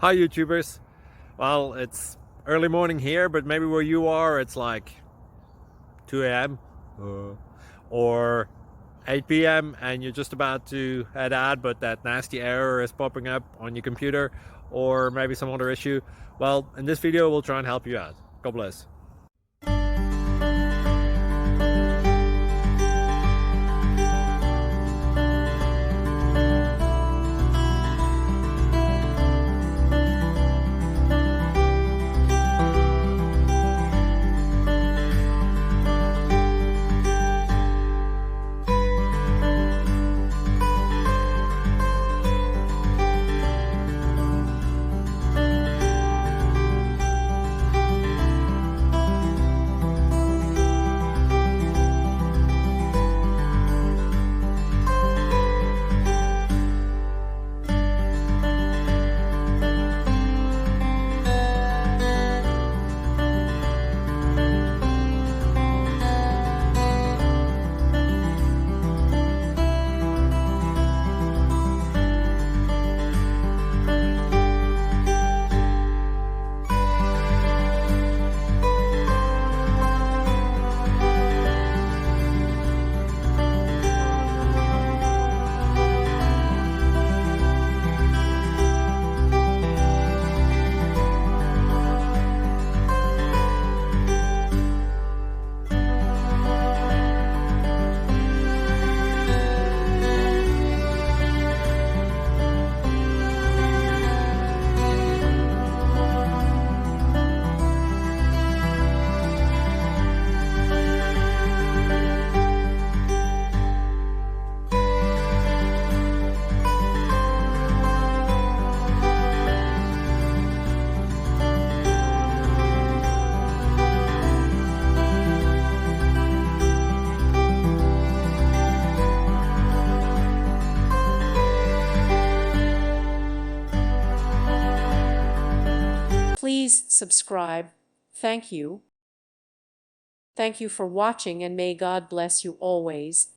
Hi YouTubers. Well, it's early morning here, but maybe where you are it's like 2 a.m. or 8 p.m. and you're just about to head out, but that nasty error is popping up on your computer, or maybe some other issue. Well, in this video we'll try and help you out. God bless. Please subscribe. Thank you. Thank you for watching, and may God bless you always.